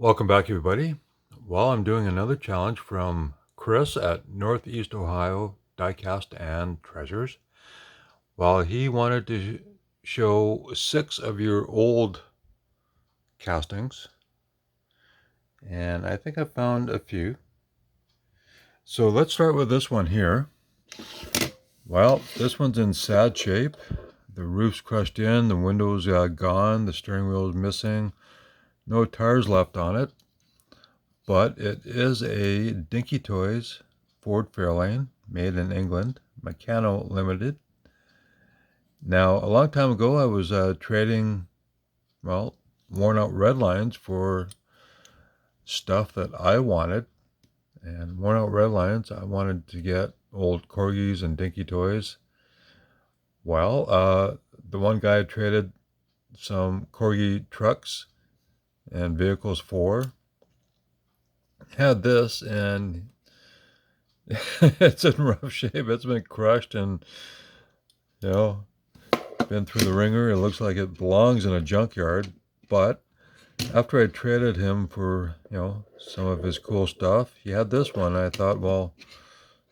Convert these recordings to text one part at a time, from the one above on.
Welcome back, everybody. Well, I'm doing another challenge from Chris at Northeast Ohio Diecast and Treasures. Well, he wanted to show 6 of your old castings, and I think I found a few. So let's start with this one here. Well, this one's in sad shape. The roof's crushed in, the windows gone, the steering wheel is missing, no tires left on it. But it is a Dinky Toys Ford Fairlane, made in England, Meccano Limited. Now, a long time ago, I was trading, well, worn out red lines for stuff that I wanted. And worn out red lines, I wanted to get old Corgis and Dinky Toys. Well, the one guy traded some Corgi trucks and vehicles for. Had this, and it's in rough shape. It's been crushed and, been through the ringer. It looks like it belongs in a junkyard. But after I traded him for, some of his cool stuff, he had this one. I thought, well,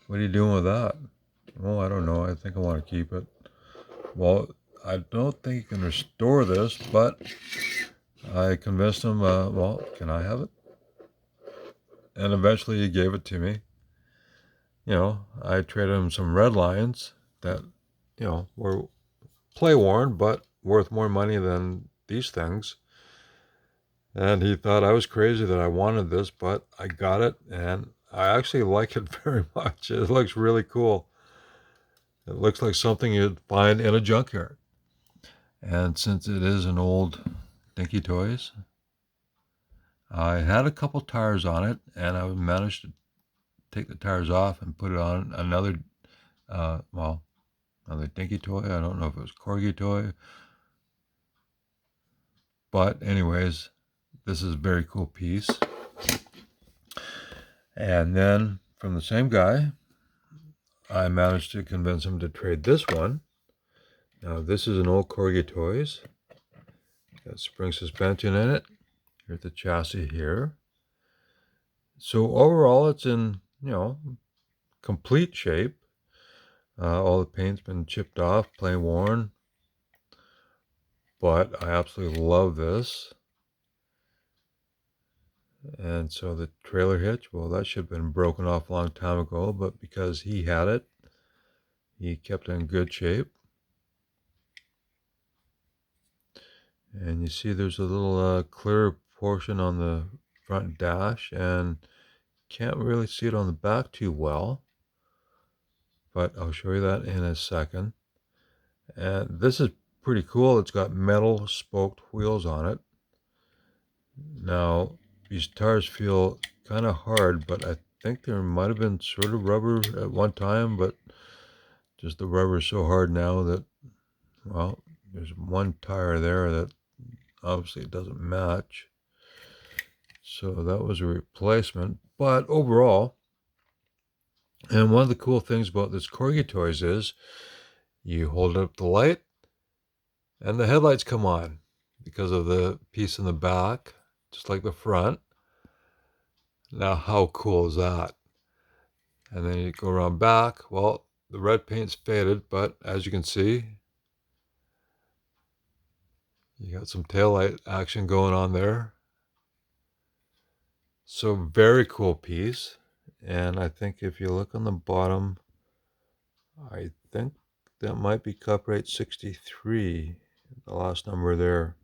what are you doing with that? Well, I don't know. I think I want to keep it. Well, I don't think you can restore this, but I convinced him, well, can I have it? And eventually he gave it to me. I traded him some red lines that, were play worn, but worth more money than these things. And he thought I was crazy that I wanted this, but I got it, and I actually like it very much. It looks really cool. It looks like something you'd find in a junkyard. And since it is an old Dinky Toys, I had a couple tires on it, and I managed to take the tires off and put it on another, another Dinky Toy. I don't know if it was Corgi Toy. But anyways, this is a very cool piece. And then from the same guy, I managed to convince him to trade this one. Now this is an old Corgi Toys. Got spring suspension in it. Here's the chassis here. So overall it's in, complete shape. All the paint's been chipped off, plain worn. But I absolutely love this. And so the trailer hitch, well, that should have been broken off a long time ago, but because he had it, he kept it in good shape. And you see there's a little clear portion on the front dash, and can't really see it on the back too well, but I'll show you that in a second. And this is pretty cool. It's got metal spoked wheels on it. Now, these tires feel kind of hard, but I think there might have been sort of rubber at one time, but just the rubber is so hard now that, well, there's one tire there that obviously it doesn't match. So that was a replacement. But overall, and one of the cool things about this Corgi Toys is you hold up the light and the headlights come on because of the piece in the back, just like the front. Now, how cool is that? And then you go around back. Well, the red paint's faded, but as you can see, you got some taillight action going on there. So very cool piece. And I think if you look on the bottom, I think that might be copyright 63, the last number there,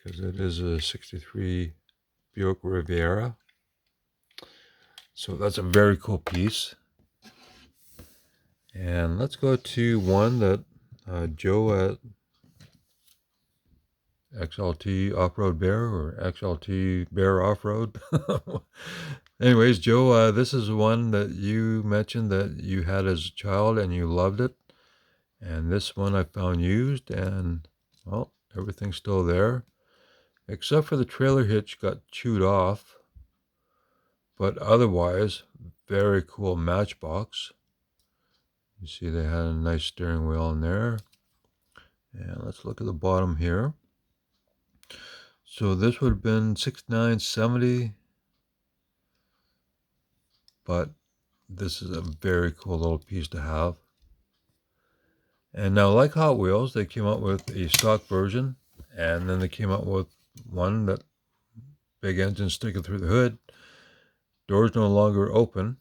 because it is a 63 Buick Riviera. So that's a very cool piece. And let's go to one that Joe at XLT Off-Road Bear, or XLT Bear Off-Road. Anyways, Joe, this is one that you mentioned that you had as a child and you loved it. And this one I found used, and, well, everything's still there. Except for the trailer hitch got chewed off. But otherwise, very cool matchbox. You see they had a nice steering wheel in there. And let's look at the bottom here. So this would have been $69.70, but this is a very cool little piece to have. And now, like Hot Wheels, they came out with a stock version, and then they came out with one that big engine sticking through the hood. Doors no longer open,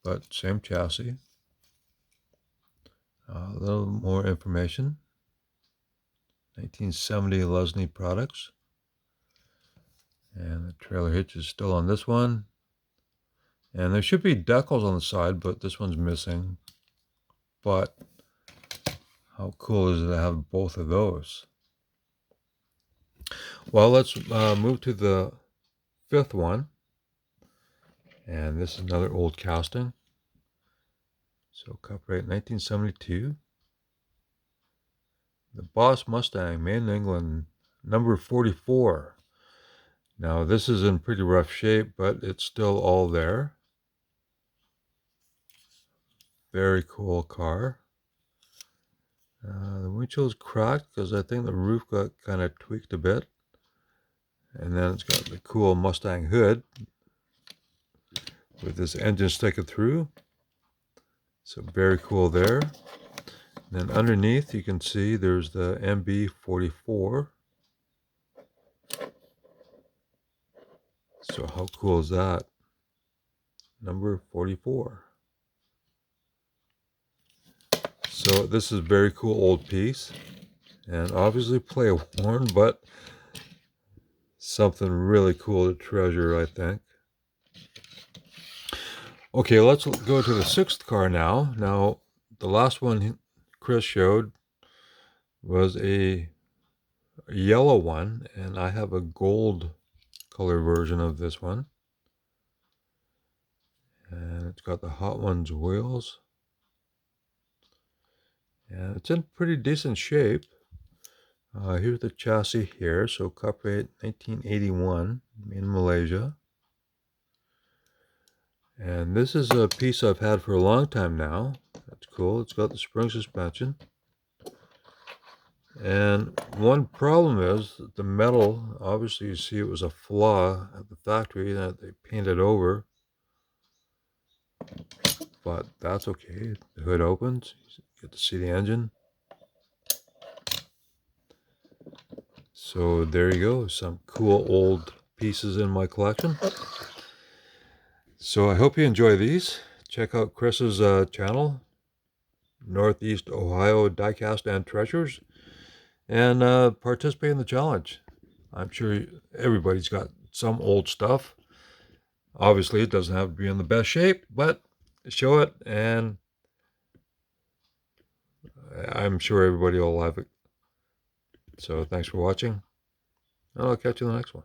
but same chassis. A little more information. 1970 Lesney products. And the trailer hitch is still on this one. And there should be decals on the side, but this one's missing. But how cool is it to have both of those? Well, let's move to the fifth one. And this is another old casting. So copyright 1972. The Boss Mustang, made in England, number 44. Now this is in pretty rough shape, but it's still all there. Very cool car. The windshield's cracked because I think the roof got kind of tweaked a bit. And then it's got the cool Mustang hood with this engine sticking through. So very cool there. And then underneath you can see there's the MB44. So how cool is that? Number 44. So this is a very cool old piece. And obviously play worn, but something really cool to treasure, I think. Okay, let's go to the sixth car now. Now, the last one Chris showed was a yellow one, and I have a gold color version of this one. And it's got the Hot Ones wheels. And it's in pretty decent shape. Here's the chassis here. So copyright 1981, made in Malaysia. And this is a piece I've had for a long time now. That's cool. It's got the spring suspension. And one problem is that the metal, obviously you see it was a flaw at the factory that they painted over. But that's okay. The hood opens. You get to see the engine. So there you go. Some cool old pieces in my collection. So I hope you enjoy these. Check out Chris's channel, Northeast Ohio Diecast and Treasures, and participate in the challenge. I'm sure everybody's got some old stuff. Obviously, it doesn't have to be in the best shape, but show it, and I'm sure everybody will love it. So thanks for watching, and I'll catch you in the next one.